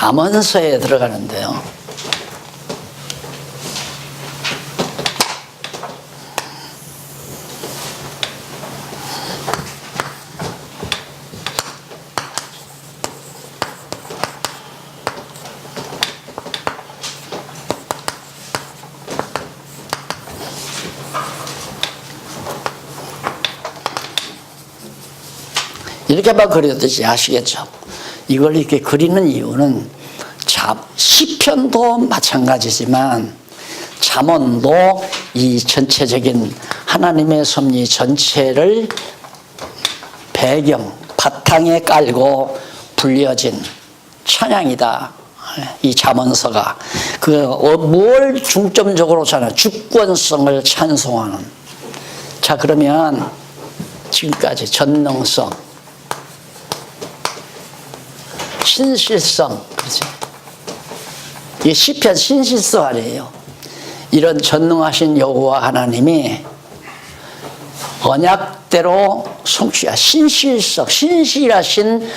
잠언서에 들어가는데요. 이렇게만 그려듯이 아시겠죠? 이걸 이렇게 그리는 이유는 시편도 마찬가지지만 잠언도 이 전체적인 하나님의 섭리 전체를 배경, 바탕에 깔고 불려진 찬양이다. 이 잠언서가 뭘 중점적으로 찬양? 주권성을 찬송하는. 자, 그러면 지금까지 전능성, 신실성, 그렇죠? 이게 시편 신실성 아니에요. 이런 전능하신 여호와 하나님이 언약대로 성취하 신실성, 신실하신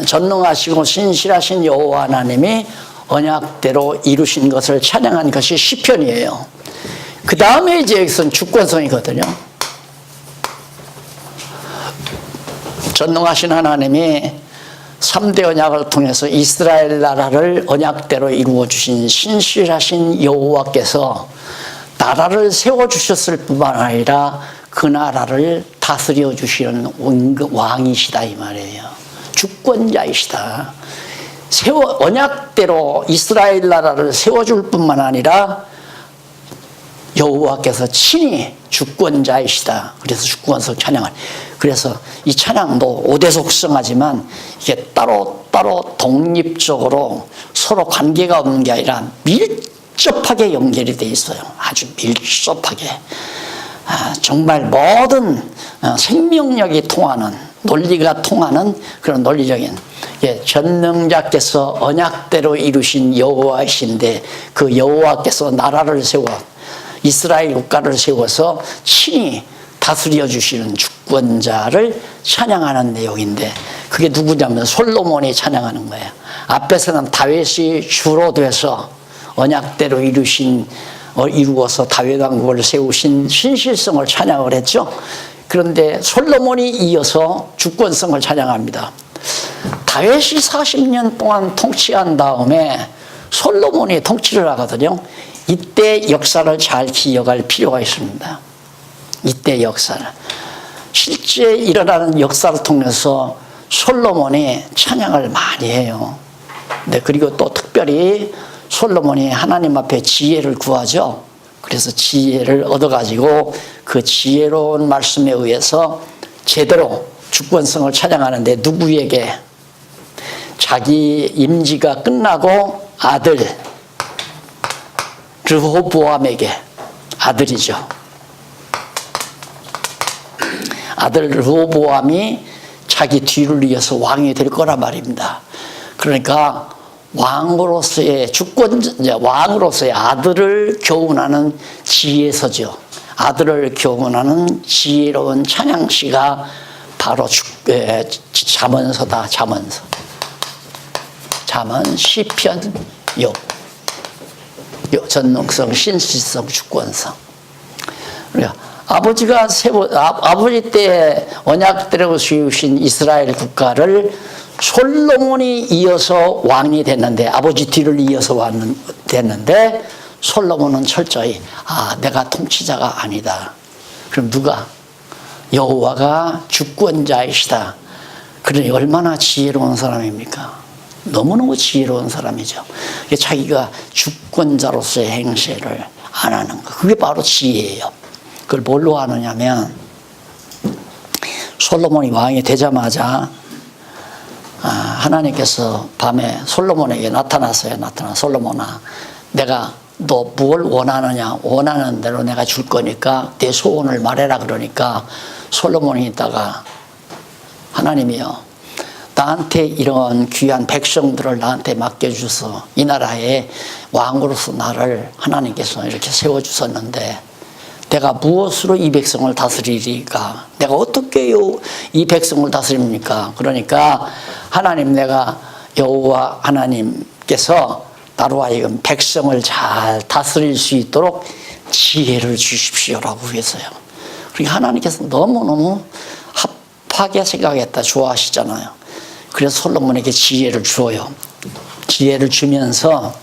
전능하시고 신실하신 여호와 하나님이 언약대로 이루신 것을 찬양한 것이 시편이에요. 그 다음에 이제 여기서는 주권성이거든요. 전능하신 하나님이 3대 언약을 통해서 이스라엘 나라를 언약대로 이루어주신 신실하신 여호와께서 나라를 세워주셨을 뿐만 아니라 그 나라를 다스려 주시는 왕이시다 이 말이에요. 주권자이시다. 언약대로 이스라엘 나라를 세워줄 뿐만 아니라 여호와께서 친히 주권자이시다. 그래서 주권성 찬양을. 그래서 이 찬양도 5대 속성하지만 이게 따로 독립적으로 서로 관계가 없는 게 아니라 밀접하게 연결이 돼 있어요. 아주 밀접하게. 정말 모든 생명력이 통하는, 논리가 통하는 그런 논리적인 전능자께서 언약대로 이루신 여호와이신데 그 여호와께서 나라를 세워 이스라엘 국가를 세워서 친히 다스려 주시는 주권자를 찬양하는 내용인데 그게 누구냐면 솔로몬이 찬양하는 거예요. 앞에서는 다윗이 주로 돼서 언약대로 이루어서 다윗 왕국을 세우신 신실성을 찬양을 했죠. 그런데 솔로몬이 이어서 주권성을 찬양합니다. 다윗이 40년 동안 통치한 다음에 솔로몬이 통치를 하거든요. 이때 역사를 잘 기억할 필요가 있습니다. 이때 역사를. 실제 일어나는 역사를 통해서 솔로몬이 찬양을 많이 해요. 네, 그리고 또 특별히 솔로몬이 하나님 앞에 지혜를 구하죠. 그래서 지혜를 얻어가지고 그 지혜로운 말씀에 의해서 제대로 주권성을 찬양하는데 누구에게? 자기 임기가 끝나고 아들 르호보암에게, 아들이죠. 아들 르호보암이 자기 뒤를 이어서 왕이 될 거란 말입니다. 그러니까 왕으로서의 왕으로서의 아들을 교훈하는 지혜서죠. 아들을 교훈하는 지혜로운 찬양시가 바로 잠언서다. 잠언서. 잠언, 시편, 욥. 전능성, 신실성, 주권성. 아버지가 아버지 때 언약대로 세우신 이스라엘 국가를 솔로몬이 이어서 왕이 됐는데, 아버지 뒤를 이어서 됐는데, 솔로몬은 철저히 내가 통치자가 아니다. 그럼 누가? 여호와가 주권자이시다. 그러니 얼마나 지혜로운 사람입니까? 너무너무 지혜로운 사람이죠. 자기가 주권자로서의 행세를 안 하는 거. 그게 바로 지혜예요. 그걸 뭘로 하느냐면, 솔로몬이 왕이 되자마자 하나님께서 밤에 솔로몬에게 나타났어요. 솔로몬아, 내가 너 뭘 원하느냐? 원하는 대로 내가 줄 거니까 내 소원을 말해라. 그러니까 솔로몬이 있다가 하나님이요, 나한테 이런 귀한 백성들을 나한테 맡겨주셔서 이 나라의 왕으로서 나를 하나님께서 이렇게 세워주셨는데 내가 무엇으로 이 백성을 다스리리까? 내가 어떻게 이 백성을 다스립니까? 그러니까 하나님, 내가 여호와 하나님께서 나로 하여금 백성을 잘 다스릴 수 있도록 지혜를 주십시오라고 해서요. 그러니까 하나님께서 너무너무 합하게 생각했다, 좋아하시잖아요. 그래서 솔로몬에게 지혜를 주어요. 지혜를 주면서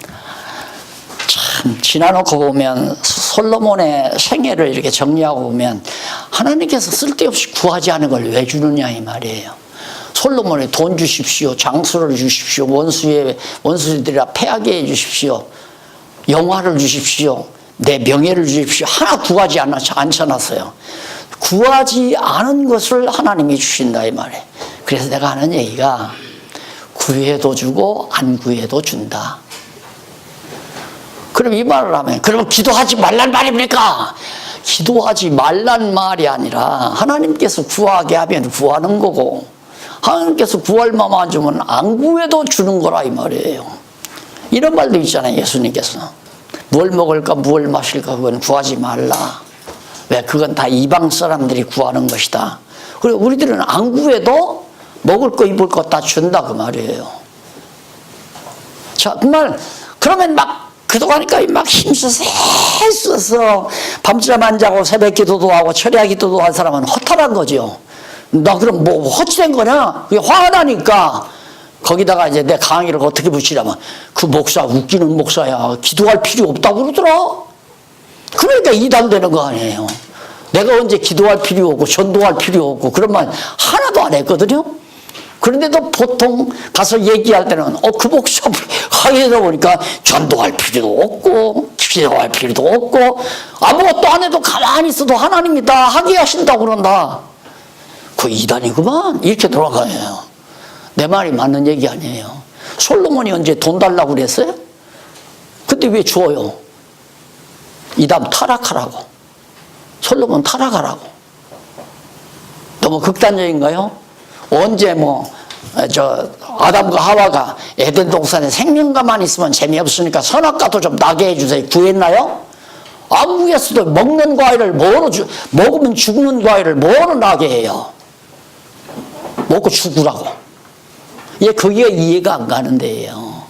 참 지나놓고 보면 솔로몬의 생애를 이렇게 정리하고 보면 하나님께서 쓸데없이 구하지 않은 걸 왜 주느냐 이 말이에요. 솔로몬에 돈 주십시오, 장수를 주십시오, 원수들이라 패하게 해 주십시오, 영화를 주십시오, 내 명예를 주십시오. 하나 구하지 않으셨어요. 구하지 않은 것을 하나님이 주신다 이 말이에요. 그래서 내가 하는 얘기가 구해도 주고 안 구해도 준다. 그럼 이 말을 하면 그러면 기도하지 말란 말입니까? 기도하지 말란 말이 아니라 하나님께서 구하게 하면 구하는 거고 하나님께서 구할 마음만 주면 안 구해도 주는 거라 이 말이에요. 이런 말도 있잖아요. 예수님께서 뭘 먹을까 뭘 마실까 그건 구하지 말라. 왜? 그건 다 이방 사람들이 구하는 것이다. 그리고 우리들은 안 구해도 먹을 거 입을 거 다 준다 그 말이에요. 자, 그 말 그러면 막 기도하니까 막 힘써서 애써서 밤잠 안 자고 새벽 기도도 하고 철야 기도도 한 사람은 허탈한 거죠. 나 그럼 뭐 허치된 거냐? 그게 화가 나니까 거기다가 이제 내 강의를 어떻게 붙이려면 그 목사 웃기는 목사야. 기도할 필요 없다고 그러더라. 그러니까 이단되는 거 아니에요. 내가 언제 기도할 필요 없고 전도할 필요 없고 그런 말 하나도 안 했거든요. 그런데도 보통 가서 얘기할 때는 그 목사 강의 들어보니까 전도할 필요도 없고 기도할 필요도 없고 아무것도 안 해도 가만히 있어도 하나님이 다 하게 하신다고 그런다. 그 이단이구만. 이렇게 돌아가요. 내 말이 맞는 얘기 아니에요. 솔로몬이 언제 돈 달라고 그랬어요? 근데 왜 줘요? 이단 타락하라고. 솔로몬 타락하라고. 너무 극단적인가요? 언제 아담과 하와가 에덴 동산에 생명과만 있으면 재미없으니까 선악과도 좀 나게 해주세요. 구했나요? 안 구했어도 먹는 과일을 먹으면 죽는 과일을 뭐로 나게 해요? 먹고 죽으라고. 그게 이해가 안 가는 데예요.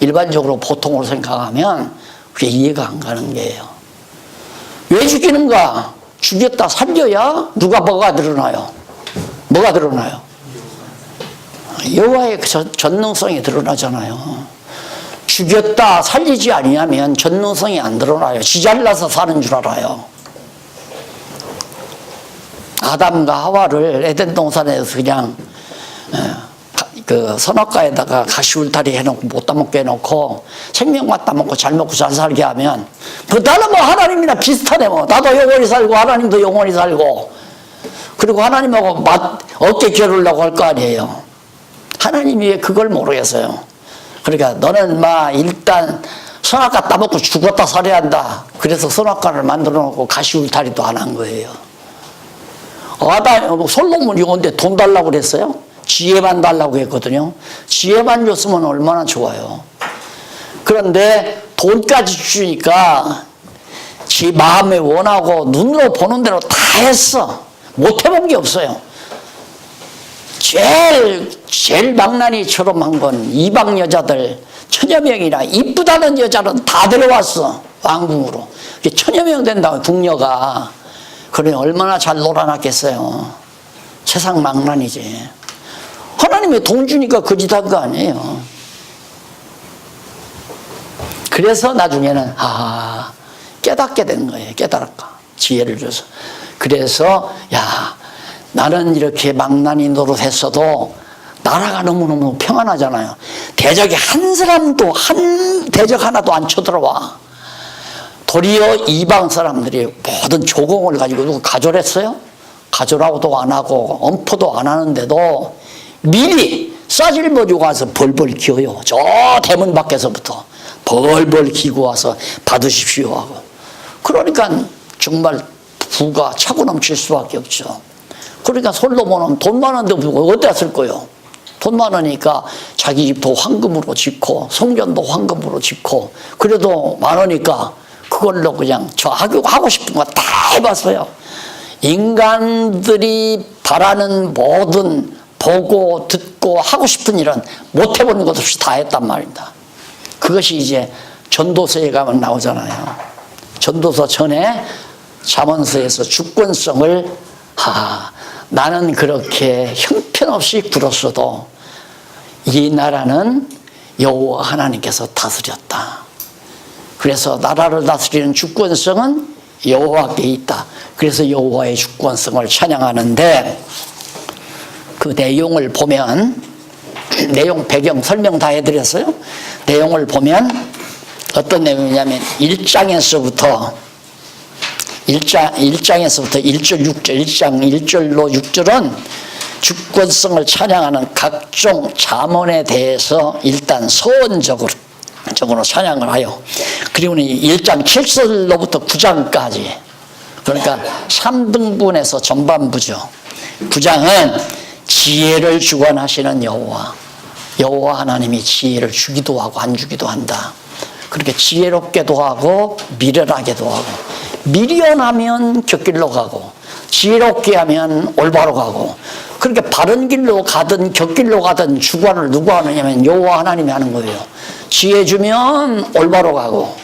일반적으로 보통으로 생각하면 그게 이해가 안 가는 게예요. 왜 죽이는가? 죽였다 살려야 뭐가 드러나요? 뭐가 드러나요? 여호와의 전능성이 드러나잖아요. 죽였다 살리지 아니하면 전능성이 안 드러나요. 지 잘나서 사는 줄 알아요. 아담과 하와를 에덴 동산에서 그냥 그 선악과에다가 가시울타리 해놓고 못 따먹게 해놓고 생명만 따먹고 잘 먹고 잘 살게 하면 나는 뭐 하나님이나 비슷하네. 나도 영원히 살고 하나님도 영원히 살고 그리고 하나님하고 어깨 겨루려고 할 거 아니에요. 하나님이 왜 그걸 모르겠어요. 그러니까 너는 일단 선악과 따먹고 죽었다 살아야 한다. 그래서 선악과를 만들어 놓고 가시울타리도 안 한 거예요. 솔로몬이 언제 돈 달라고 그랬어요? 지혜만 달라고 했거든요. 지혜만 줬으면 얼마나 좋아요. 그런데 돈까지 주니까 지 마음에 원하고 눈으로 보는 대로 다 했어. 못 해본 게 없어요. 제일 망나니처럼 한 건 이방 여자들 천여 명이나 이쁘다는 여자는 다 데려왔어. 왕궁으로. 천여 명 된다고 궁녀가. 그러니 얼마나 잘 놀아놨겠어요. 세상 망나니지. 하나님이 돈 주니까 거짓한 거 아니에요. 그래서 나중에는 깨닫게 된 거예요. 깨달았까. 지혜를 줘서. 그래서 나는 이렇게 망나니 노릇했어도 나라가 너무너무 평안하잖아요. 대적이 한 사람도 한 대적 하나도 안 쳐들어와. 도리어 이방 사람들이 모든 조공을 가지고 누구 가졸했어요? 가졸하고도 안 하고 엄포도 안 하는데도 미리 싸질머리고 와서 벌벌 기어요. 저 대문 밖에서부터 벌벌 기고 와서 받으십시오 하고. 그러니까 정말 부가 차고 넘칠 수밖에 없죠. 그러니까 솔로몬은 돈 많은데 어디다 쓸 거예요? 돈 많으니까 자기 집도 황금으로 짓고 성전도 황금으로 짓고 그래도 많으니까 그걸로 그냥 하고 싶은 거 다 해봤어요. 인간들이 바라는 모든 보고 듣고 하고 싶은 일은 못 해보는 것 없이 다 했단 말입니다. 그것이 이제 전도서에 가면 나오잖아요. 전도서 전에 잠언서에서 주권성을 나는 그렇게 형편없이 굴었어도 이 나라는 여호와 하나님께서 다스렸다. 그래서 나라를 다스리는 주권성은 여호와께 있다. 그래서 여호와의 주권성을 찬양하는데 그 내용을 보면 내용 배경 설명 다 해드렸어요. 내용을 보면 어떤 내용이냐면 1장에서부터 1장 1절 6절 1장 1절로 6절은 주권성을 찬양하는 각종 잠언에 대해서 일단 서원적으로 찬양을 하여 그리고는 1장 7절로부터 9장까지 그러니까 3등분에서 전반부죠. 9장은 지혜를 주관하시는 여호와 하나님이 지혜를 주기도 하고 안 주기도 한다. 그렇게 지혜롭게도 하고 미련하게도 하고 미련하면 곁길로 가고 지혜롭게 하면 올바로 가고 그렇게 바른 길로 가든 곁길로 가든 주관을 누가 하느냐면 여호와 하나님이 하는 거예요. 지혜 주면 올바로 가고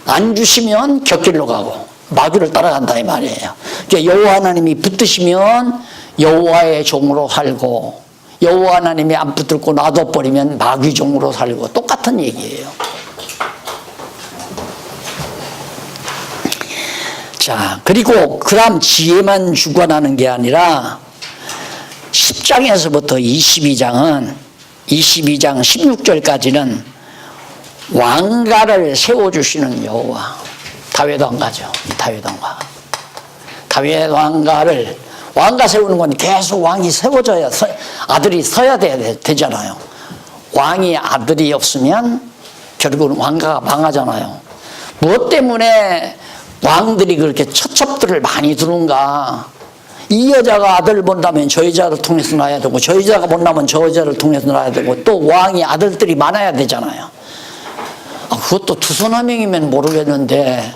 안 주시면 곁길로 가고 마귀를 따라간다 이 말이에요. 그러니까 여호와 하나님이 붙드시면 여호와의 종으로 살고 여호와 하나님이 안 붙들고 놔둬버리면 마귀 종으로 살고 똑같은 얘기예요. 자, 그리고 그다음 지혜만 주관하는 게 아니라 10장에서부터 22장 16절까지는 왕가를 세워주시는 여호와 다윗 왕가죠. 다윗 왕가를 왕가 세우는 건 계속 왕이 세워져야 아들이 서야 되잖아요. 왕이 아들이 없으면 결국은 왕가가 망하잖아요. 무엇 때문에 왕들이 그렇게 처첩들을 많이 두는가? 이 여자가 아들을 본다면 저 여자를 통해서 낳아야 되고 저 여자가 본다면 저 여자를 통해서 낳아야 되고 또 왕이 아들들이 많아야 되잖아요. 그것도 두손 한 명이면 모르겠는데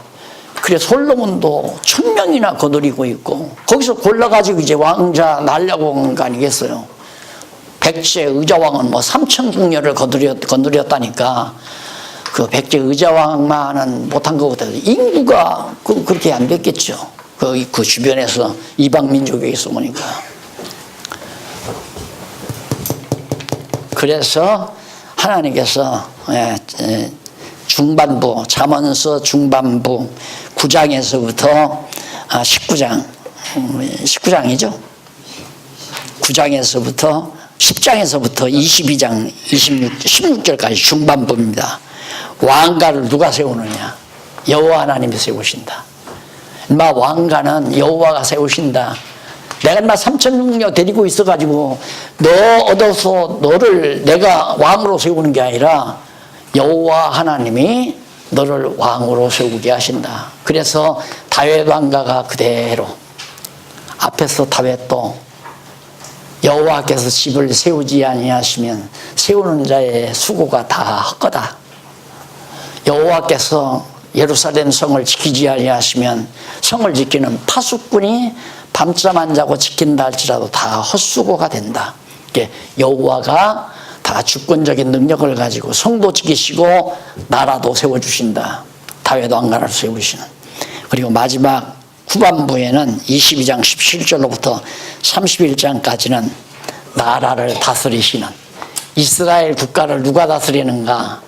그래 솔로몬도 1000명이나 거느리고 있고 거기서 골라가지고 이제 왕자 낳으려고 한 거 아니겠어요. 백제 의자왕은 뭐 3000궁녀를 거느렸다니까 그 백제 의자왕만은 못한 것보다 인구가 그렇게 안 됐겠죠. 그 주변에서 이방 민족에 있으니까. 그래서 하나님께서 중반부 잠언서 중반부 9장에서부터 19장이죠. 9장에서부터 10장에서부터 22장 16절까지 중반부입니다. 왕가를 누가 세우느냐? 여호와 하나님이 세우신다. 인마 왕가는 여호와가 세우신다. 내가 인마 3000명녀 데리고 있어가지고 너 얻어서 너를 내가 왕으로 세우는 게 아니라 여호와 하나님이 너를 왕으로 세우게 하신다. 그래서 다윗 왕가가 그대로 앞에서 다윗도 여호와께서 집을 세우지 아니하시면 세우는 자의 수고가 다 헛거다. 여호와께서 예루살렘 성을 지키지 아니하시면 성을 지키는 파수꾼이 밤잠 안 자고 지킨다 할지라도 다 헛수고가 된다. 여호와가 다 주권적인 능력을 가지고 성도 지키시고 나라도 세워주신다. 다윗 왕가를 세우시는. 그리고 마지막 후반부에는 22장 17절로부터 31장까지는 나라를 다스리시는 이스라엘 국가를 누가 다스리는가?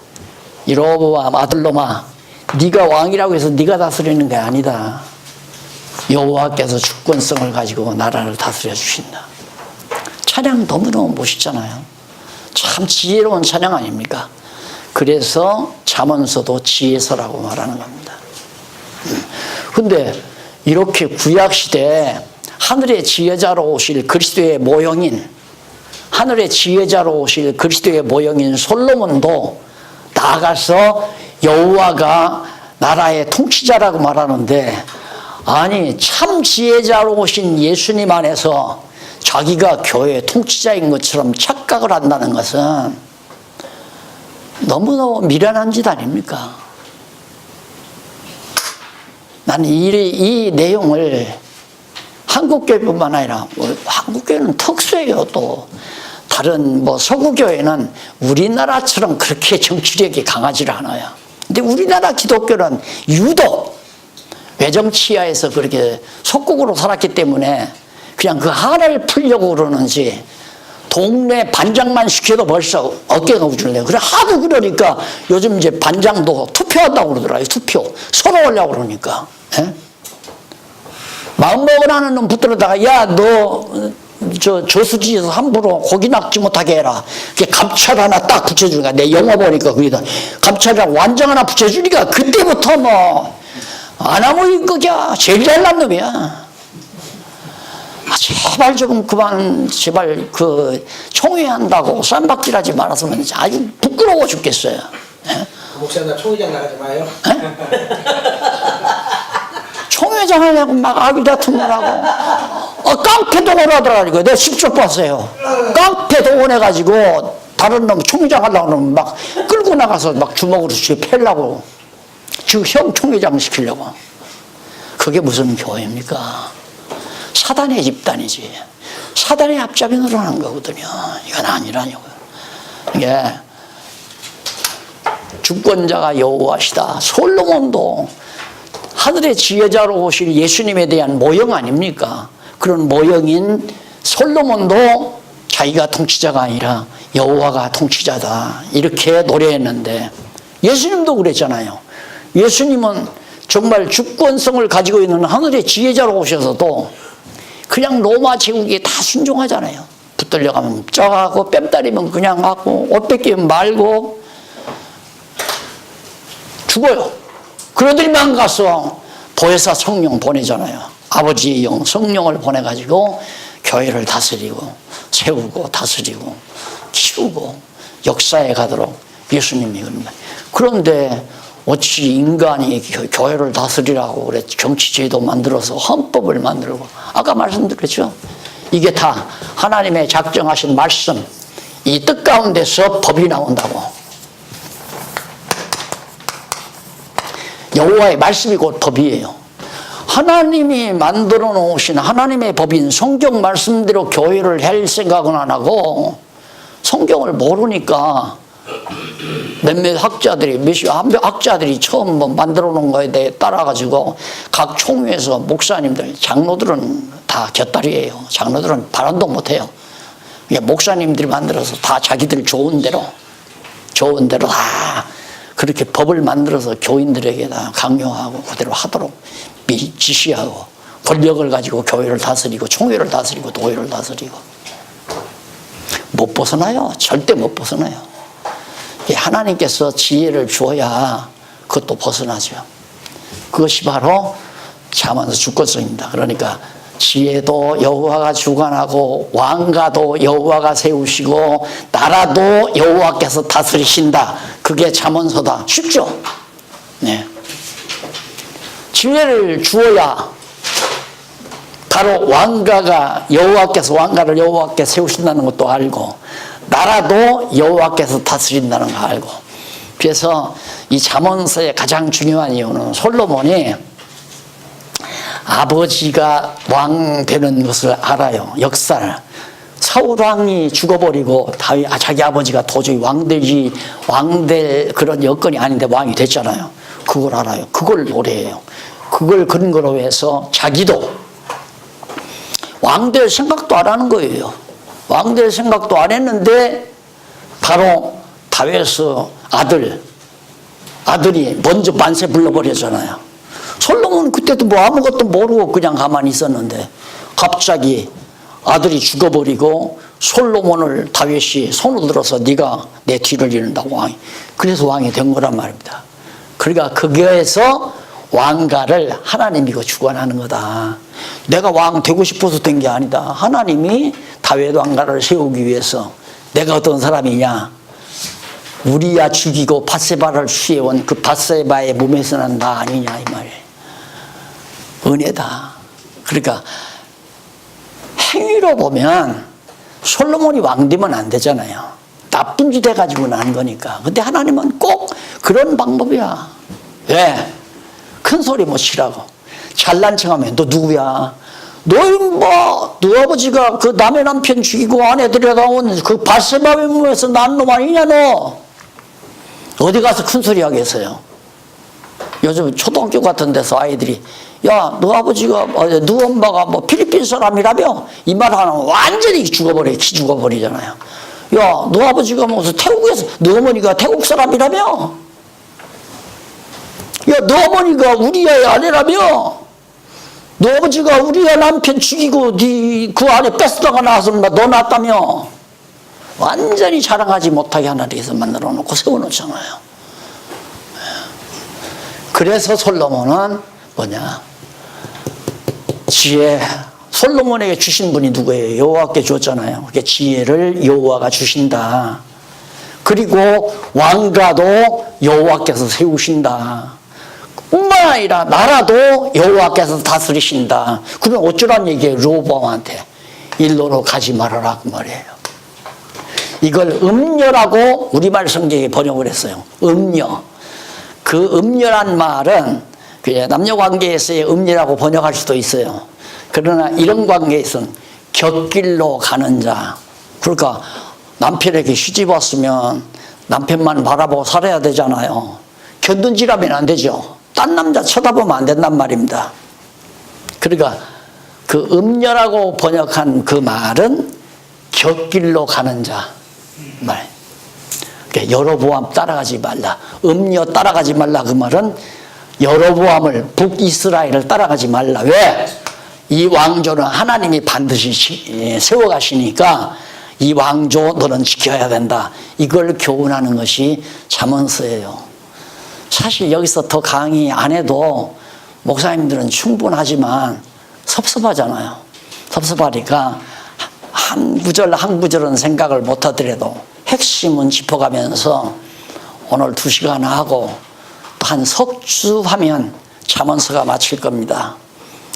여로보암 아들놈아 네가 왕이라고 해서 네가 다스리는 게 아니다. 여호와께서 주권성을 가지고 나라를 다스려 주신다. 찬양 너무너무 멋있잖아요. 참 지혜로운 찬양 아닙니까? 그래서 잠언서도 지혜서라고 말하는 겁니다. 근데 이렇게 구약시대에 하늘의 지혜자로 오실 그리스도의 모형인 하늘의 지혜자로 오실 그리스도의 모형인 솔로몬도 나아가서 여호와가 나라의 통치자라고 말하는데 아니 참 지혜자로 오신 예수님 안에서 자기가 교회의 통치자인 것처럼 착각을 한다는 것은 너무너무 미련한 짓 아닙니까? 나는 이 내용을 한국교회뿐만 아니라 한국교회는 특수해요. 또 다른 서구교회는 우리나라처럼 그렇게 정치력이 강하지 않아요. 근데 우리나라 기독교는 유독 외정치하에서 그렇게 속국으로 살았기 때문에 그냥 그 한을 풀려고 그러는지 동네 반장만 시켜도 벌써 어깨가 우쭐래요. 그래 하도 그러니까 요즘 이제 반장도 투표한다고 그러더라고요. 투표 서로 하려고 그러니까. 예? 마음먹으라는 놈 붙들어다가 야 너 저수지에서 함부로 고기 낚지 못하게 해라. 감찰 하나 딱 붙여주니까 내 영화 보니까 거기다 감찰이랑 완장 하나 붙여주니까 그때부터 안 하면 이거야 제일 잘난 놈이야. 제발 좀 그만 제발 총회한다고 쌈박질하지 말았으면 아주 부끄러워 죽겠어요. 예? 목사님 나 총회장 나가지 마요. 총회장 하려고 막 아기다툼을 하고 깡패 동원하더라니까. 내가 직접 봤어요. 깡패 동원해가지고 다른 놈 총회장 하려고 그러면 막 끌고 나가서 막 주먹으로 패려고 지금 형 총회장 시키려고. 그게 무슨 교회입니까? 사단의 집단이지. 사단의 앞잡이 노릇하는 거거든요. 이건 아니라냐고요. 이게 주권자가 여호와시다. 솔로몬도 하늘의 지혜자로 오실 예수님에 대한 모형 아닙니까? 그런 모형인 솔로몬도 자기가 통치자가 아니라 여호와가 통치자다 이렇게 노래했는데 예수님도 그랬잖아요. 예수님은 정말 주권성을 가지고 있는 하늘의 지혜자로 오셔서도 그냥 로마 제국에 다 순종하잖아요. 붙들려가면 쪄가고 뺨 따리면 그냥 하고 옷 뺏기면 말고 죽어요. 그러더니만 가서 보혜사 성령 보내잖아요. 아버지의 영 성령을 보내가지고 교회를 다스리고 세우고 다스리고 키우고 역사에 가도록 예수님이 그럽니다. 그런데 어찌 인간이 교회를 다스리라고 그래 정치제도 만들어서 헌법을 만들고 아까 말씀드렸죠. 이게 다 하나님의 작정하신 말씀 이 뜻 가운데서 법이 나온다고. 여호와의 말씀이 곧 법이에요. 하나님이 만들어 놓으신 하나님의 법인 성경 말씀대로 교회를 할 생각은 안 하고 성경을 모르니까 몇몇 학자들이 처음 만들어 놓은 거에 대해 따라가지고 각 총회에서 목사님들, 장로들은 다 곁다리예요. 장로들은 발언도 못해요. 목사님들이 만들어서 다 자기들 좋은 대로 다 그렇게 법을 만들어서 교인들에게 다 강요하고 그대로 하도록 지시하고 권력을 가지고 교회를 다스리고 총회를 다스리고 도회를 다스리고 못 벗어나요. 절대 못 벗어나요. 하나님께서 지혜를 주어야 그것도 벗어나죠. 그것이 바로 잠언의 주권성입니다. 그러니까 지혜도 여호와가 주관하고 왕가도 여호와가 세우시고 나라도 여호와께서 다스리신다. 그게 잠언서다. 쉽죠? 네. 지혜를 주어야 바로 왕가가 왕가를 여호와께 세우신다는 것도 알고 나라도 여호와께서 다스린다는 거 알고. 그래서 이 잠언서의 가장 중요한 이유는 솔로몬이 아버지가 왕 되는 것을 알아요. 역사를. 사울 왕이 죽어버리고 자기 아버지가 도저히 왕될 그런 여건이 아닌데 왕이 됐잖아요. 그걸 알아요. 그걸 노래해요. 그걸 근거로 해서 자기도 왕될 생각도 안 하는 거예요. 왕될 생각도 안 했는데 바로 다윗의 아들이 먼저 만세 불러버렸잖아요. 솔로몬은 그때도 아무것도 모르고 그냥 가만히 있었는데 갑자기 아들이 죽어버리고 솔로몬을 다윗이 손을 들어서 네가 내 뒤를 이른다고 왕이. 그래서 왕이 된 거란 말입니다. 그러니까 거기에서 왕가를 하나님이 주관하는 거다. 내가 왕 되고 싶어서 된 게 아니다. 하나님이 다윗 왕가를 세우기 위해서 내가 어떤 사람이냐. 우리야 죽이고 밧세바를 취해온 그 밧세바의 몸에서 난 나 아니냐 이 말이에요. 은혜다. 그러니까 행위로 보면 솔로몬이 왕 되면 안 되잖아요. 나쁜 짓 해가지고 난 거니까. 근데 하나님은 꼭 그런 방법이야. 왜? 큰 소리 못 치라고. 잘난 척하면 너 누구야? 너 아버지가 그 남의 남편 죽이고 아내 들여다온 그 바세바의 몸에서 난 놈 아니냐 너? 어디 가서 큰 소리 하겠어요? 요즘 초등학교 같은 데서 아이들이 야, 너 아버지가 너 엄마가 뭐 필리핀 사람이라며? 이 말 하면 완전히 죽어버려, 키 죽어버리잖아요. 야, 너 아버지가 무슨 태국에서 너 어머니가 태국 사람이라며? 야, 너 어머니가 우리 애 아내라며? 너 아버지가 우리 애 남편 죽이고 네 그 안에 뺏어다가 나와서 너 낳았다며? 완전히 자랑하지 못하게 하나님께서 만들어 놓고 세워놓잖아요. 그래서 솔로몬은 뭐냐? 지혜. 솔로몬에게 주신 분이 누구예요? 여호와께 줬잖아요. 그게 지혜를 여호와가 주신다. 그리고 왕가도 여호와께서 세우신다. 뿐만 아니라 나라도 여호와께서 다스리신다. 그러면 어쩌란 얘기예요? 르호보암한테 일로로 가지 말아라 그 말이에요. 이걸 음녀라고 우리말 성경에 번역을 했어요. 음녀. 그 음녀란 말은 그냥 남녀 관계에서의 음녀라고 번역할 수도 있어요. 그러나 이런 관계에서는 곁길로 가는 자. 그러니까 남편에게 시집 왔으면 남편만 바라보고 살아야 되잖아요. 견눈질하면 안 되죠. 딴 남자 쳐다보면 안 된단 말입니다. 그러니까 그 음녀라고 번역한 그 말은 곁길로 가는 자 말. 그러니까 여로보암 따라가지 말라. 음녀 따라가지 말라 그 말은 여로보암을 북이스라엘을 따라가지 말라. 왜? 이 왕조는 하나님이 반드시 세워가시니까 이 왕조 너는 지켜야 된다. 이걸 교훈하는 것이 잠언서예요. 사실 여기서 더 강의 안 해도 목사님들은 충분하지만 섭섭하잖아요. 섭섭하니까 한 구절 한 구절은 생각을 못 하더라도 핵심은 짚어가면서 오늘 2시간 하고 한 석주 하면 잠언서가 마칠 겁니다.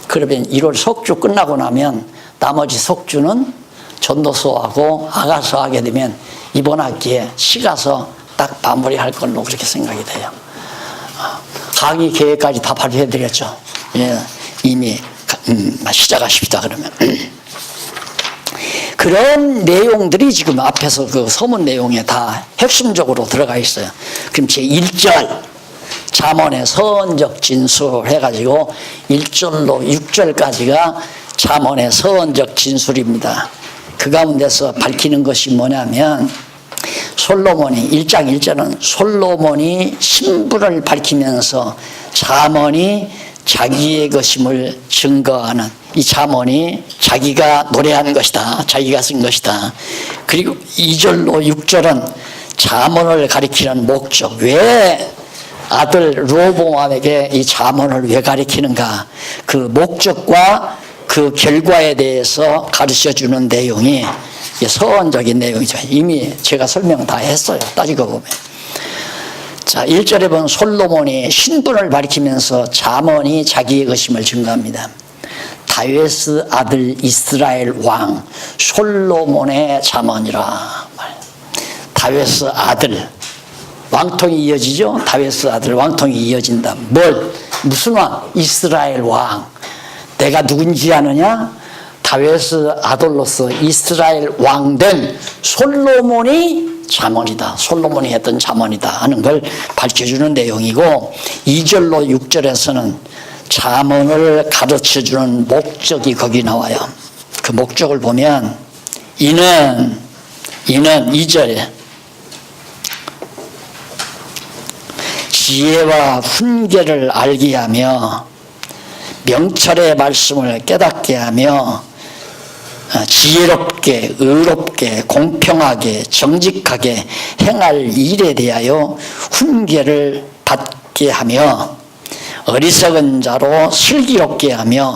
그러면 1월 석주 끝나고 나면 나머지 석주는 전도서하고 아가서 하게 되면 이번 학기에 시가서 딱 마무리할 걸로 그렇게 생각이 돼요. 강의 계획까지 다 발표해드렸죠. 예, 이미 시작하십시다 그러면. 그런 내용들이 지금 앞에서 그 서문 내용에 다 핵심적으로 들어가 있어요. 그럼 제1절 잠언의 서언적 진술 해가지고 1절로 6절까지가 잠언의 서언적 진술입니다. 그 가운데서 밝히는 것이 뭐냐면 솔로몬이 1장 1절은 솔로몬이 신분을 밝히면서 잠언이 자기의 것임을 증거하는 이 잠언이 자기가 노래한 것이다. 자기가 쓴 것이다. 그리고 2절로 6절은 잠언을 가리키는 목적. 왜 아들 르호보암에게 이 잠언을 왜 가리키는가? 그 목적과 그 결과에 대해서 가르쳐주는 내용이 서언적인 내용이죠. 이미 제가 설명 다 했어요. 따지고 보면. 자, 1절에 보면 솔로몬이 신분을 가리키면서 잠언이 자기의 것임을 증거합니다. 다윗의 아들 이스라엘 왕 솔로몬의 잠언이라. 다윗의 아들 왕통이 이어지죠. 다윗의 아들 왕통이 이어진다. 무슨 왕? 이스라엘 왕. 내가 누군지 아느냐? 다윗의 아들로서 이스라엘 왕된 솔로몬이 잠언이다. 솔로몬이 했던 잠언이다 하는 걸 밝혀주는 내용이고 2절로 6절에서는 잠언을 가르쳐주는 목적이 거기 나와요. 그 목적을 보면 이는 2절에 지혜와 훈계를 알게 하며 명철의 말씀을 깨닫게 하며 지혜롭게 의롭게 공평하게 정직하게 행할 일에 대하여 훈계를 받게 하며 어리석은 자로 슬기롭게 하며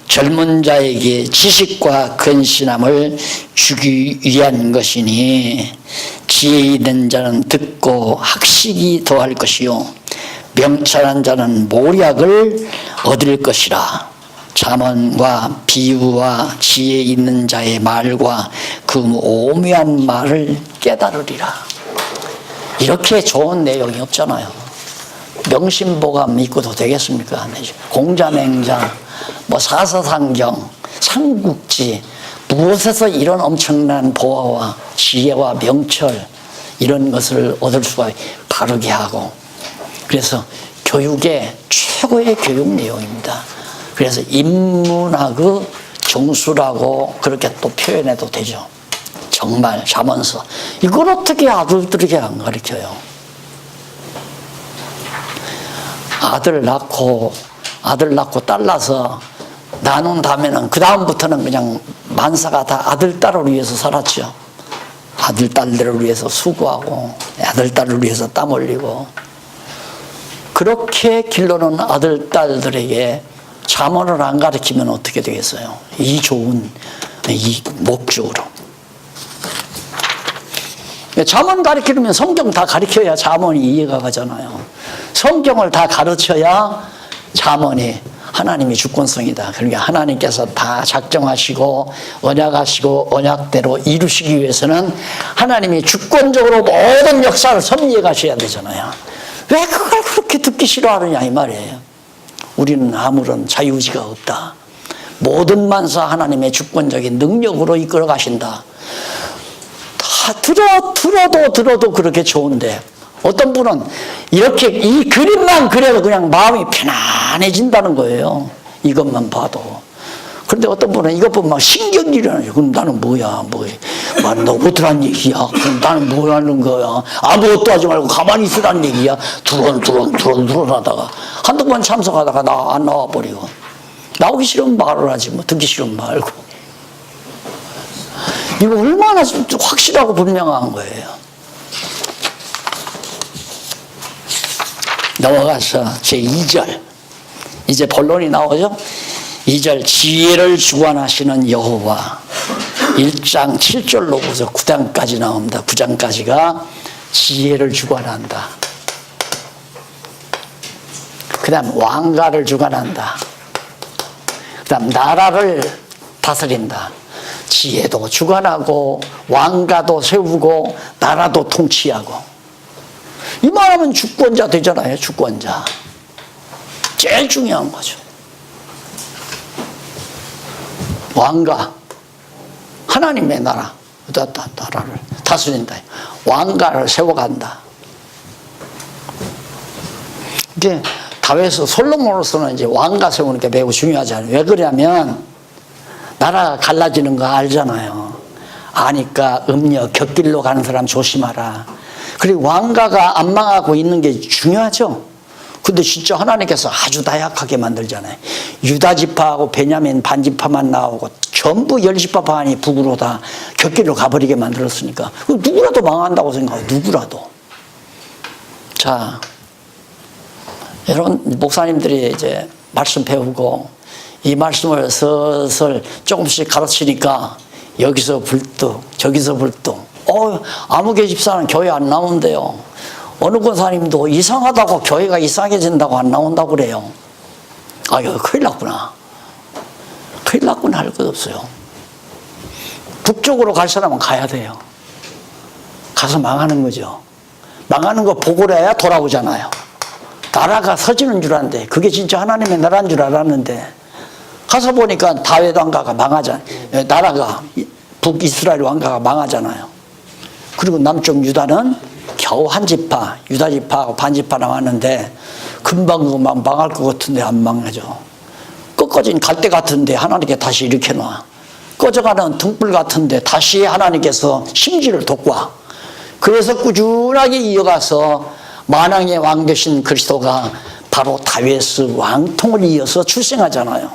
젊은 자에게 지식과 근신함을 주기 위한 것이니 지혜 있는 자는 듣고 학식이 더할 것이요 명철한 자는 모략을 얻을 것이라. 잠언과 비유와 지혜 있는 자의 말과 그 오묘한 말을 깨달으리라. 이렇게 좋은 내용이 없잖아요. 명심보감 믿고도 되겠습니까? 공자맹자, 사서상경, 삼국지, 무엇에서 이런 엄청난 보화와 지혜와 명철 이런 것을 얻을 수가 바르게 하고, 그래서 교육의 최고의 교육 내용입니다. 그래서 인문학의 정수라고 그렇게 또 표현해도 되죠. 정말 자문서. 이걸 어떻게 아들들에게 안 가르쳐요? 아들 낳고 딸 낳아서 나눈 다음에는 그 다음부터는 그냥 만사가 다 아들 딸을 위해서 살았죠. 아들 딸들을 위해서 수고하고 아들 딸을 위해서 땀 흘리고, 그렇게 길러놓은 아들 딸들에게 자문을 안 가르치면 어떻게 되겠어요? 이 좋은 이 목적으로. 자문 가르치려면 성경 다 가르쳐야 자문이 이해가 가잖아요. 성경을 다 가르쳐야 자문이 하나님의 주권성이다. 그러니까 하나님께서 다 작정하시고 언약하시고 언약대로 이루시기 위해서는 하나님이 주권적으로 모든 역사를 섭리해 가셔야 되잖아요. 왜 그걸 그렇게 듣기 싫어하느냐 이 말이에요. 우리는 아무런 자유의지가 없다. 모든 만사 하나님의 주권적인 능력으로 이끌어 가신다. 다 들어도 그렇게 좋은데, 어떤 분은 이렇게 이 그림만 그려도 그냥 마음이 편안해진다는 거예요. 이것만 봐도. 그런데 어떤 분은 이것 보면 막 신경질이 나요. 그럼 나는 뭐야? 너 어떡한 얘기야? 그럼 나는 뭐 하는 거야? 아무것도 하지 말고 가만히 있으라는 얘기야? 두런 하다가 한두 번 참석하다가 안 나와버리고. 나오기 싫으면 말을 하지, 뭐 듣기 싫으면 말고. 이거 얼마나 확실하고 분명한 거예요. 넘어가서 제2절. 이제 본론이 나오죠? 2절, 지혜를 주관하시는 여호와. 1장 7절로부터 9장까지 나옵니다. 9장까지가 지혜를 주관한다. 그 다음 왕가를 주관한다. 그 다음 나라를 다스린다. 지혜도 주관하고 왕가도 세우고 나라도 통치하고. 이 말하면 주권자 되잖아요. 주권자. 제일 중요한 거죠. 왕가, 하나님의 나라를 다스린다. 왕가를 세워간다. 이게 다윗은 솔로몬으로서는 이제 왕가 세우는 게 매우 중요하잖아요. 왜 그러냐면 나라가 갈라지는 거 알잖아요. 아니까 음녀 곁길로 가는 사람 조심하라. 그리고 왕가가 안 망하고 있는 게 중요하죠. 근데 진짜 하나님께서 아주 다약하게 만들잖아요. 유다 지파하고 베냐민 반지파만 나오고 전부 10지파 반이 북으로 다 곁길로 가버리게 만들었으니까 누구라도 망한다고 생각해요. 누구라도. 자, 여러분 목사님들이 이제 말씀 배우고 이 말씀을 슬슬 조금씩 가르치니까 여기서 불뚝 저기서 불뚝. 아무개 집사는 교회 안 나온대요. 어느 권사님도 이상하다고 교회가 이상해진다고 안 나온다고 그래요. 이거 큰일 났구나. 큰일 났구나 할 것 없어요. 북쪽으로 갈 사람은 가야 돼요. 가서 망하는 거죠. 망하는 거 보고 그래야 돌아오잖아요. 나라가 서지는 줄 알았는데 그게 진짜 하나님의 나라인 줄 알았는데 가서 보니까 다윗 왕가가 망하잖아요. 나라가 북이스라엘 왕가가 망하잖아요. 그리고 남쪽 유다는 겨우 한 지파, 유다 지파하고 반지파 남았는데 금방 막 망할 것 같은데 안 망하죠. 꺼꺼진 갈대 같은데 하나님께 다시 일으켜놔. 꺼져가는 등불 같은데 다시 하나님께서 심지를 돋궈. 그래서 꾸준하게 이어가서 만왕의 왕 되신 그리스도가 바로 다윗의 왕통을 이어서 출생하잖아요.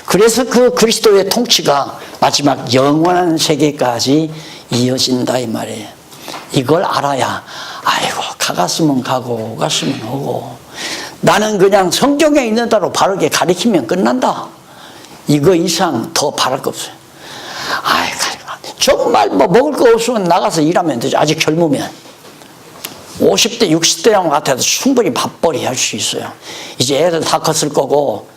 그래서 그 그리스도의 통치가 마지막 영원한 세계까지 이어진다 이 말이에요. 이걸 알아야 가갔으면 가고 오갔으면 오고 나는 그냥 성경에 있는 대로 바르게 가르치면 끝난다. 이거 이상 더 바랄 거 없어요. 정말 먹을 거 없으면 나가서 일하면 되죠. 아직 젊으면 50대 60대 형 같아도 충분히 밥벌이 할 수 있어요. 이제 애들 다 컸을 거고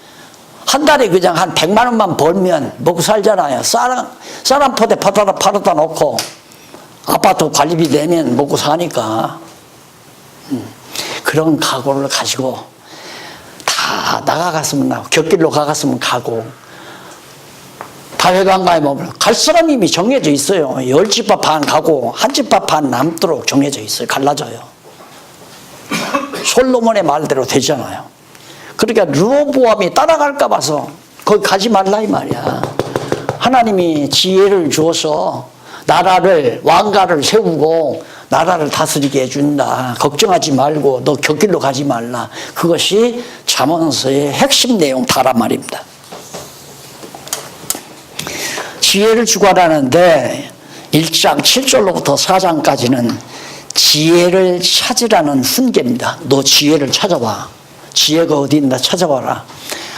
한 달에 그냥 한 100만 원만 벌면 먹고 살잖아요. 쌀 한 포대 팔아다 놓고 아파트 관리비 내면 먹고 사니까. 그런 각오를 가지고 다 나가갔으면 나고 곁길로 가갔으면 가고 다회관 가면 갈 사람이 이미 정해져 있어요. 10집합 반 가고 한 집합 반 남도록 정해져 있어요. 갈라져요. 솔로몬의 말대로 되잖아요. 그러니까 르호보암이 따라갈까 봐서 거기 가지 말라 이 말이야. 하나님이 지혜를 주어서 나라를 왕가를 세우고 나라를 다스리게 해준다. 걱정하지 말고 너 곁길로 가지 말라. 그것이 잠언서의 핵심 내용 다란 말입니다. 지혜를 주관하는데 1장 7절로부터 4장까지는 지혜를 찾으라는 훈계입니다. 너 지혜를 찾아봐. 지혜가 어디 있나 찾아봐라.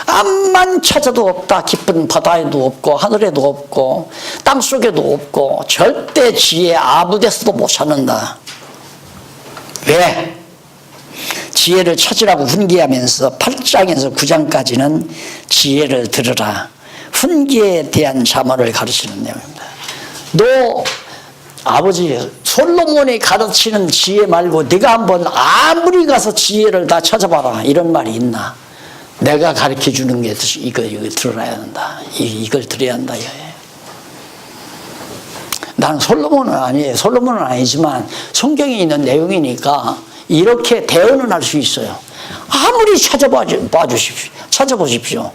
암만 찾아도 없다. 깊은 바다에도 없고 하늘에도 없고 땅속에도 없고 절대 지혜 아무 데서도 못 찾는다. 왜? 지혜를 찾으라고 훈계하면서 8장에서 9장까지는 지혜를 들으라. 훈계에 대한 자문을 가르치는 내용입니다. 너 아버지 솔로몬이 가르치는 지혜 말고 네가 한번 아무리 가서 지혜를 다 찾아봐라. 이런 말이 있나? 내가 가르쳐 주는 게 이거 들어야 한다. 이걸 들어야 한다. 나는 솔로몬은 아니에요. 솔로몬은 아니지만 성경에 있는 내용이니까 이렇게 대언은 할 수 있어요. 아무리 찾아보십시오.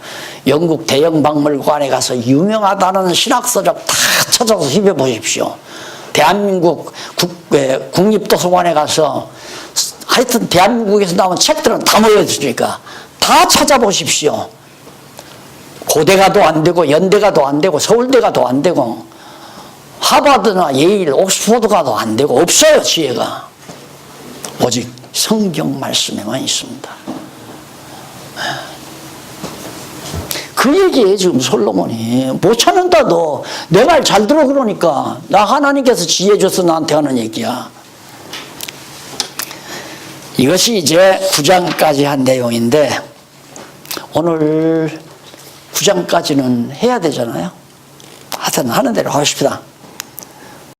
영국 대형 박물관에 가서 유명하다는 신학서적 다 찾아서 휘벼보십시오. 대한민국 국립도서관에 가서 하여튼 대한민국에서 나온 책들은 다 모여있으니까 다 찾아보십시오. 고대가도 안 되고 연대가도 안 되고 서울대가도 안 되고 하버드나 예일, 옥스퍼드가도 안 되고 없어요. 지혜가. 오직 성경 말씀에만 있습니다. 그 얘기예요. 지금 솔로몬이 못 찾는다. 너 내 말 잘 들어. 그러니까 나 하나님께서 지혜 줘서 나한테 하는 얘기야. 이것이 이제 9장까지 한 내용인데 오늘 9장까지는 해야 되잖아요. 하여튼 하는 대로 하십시다.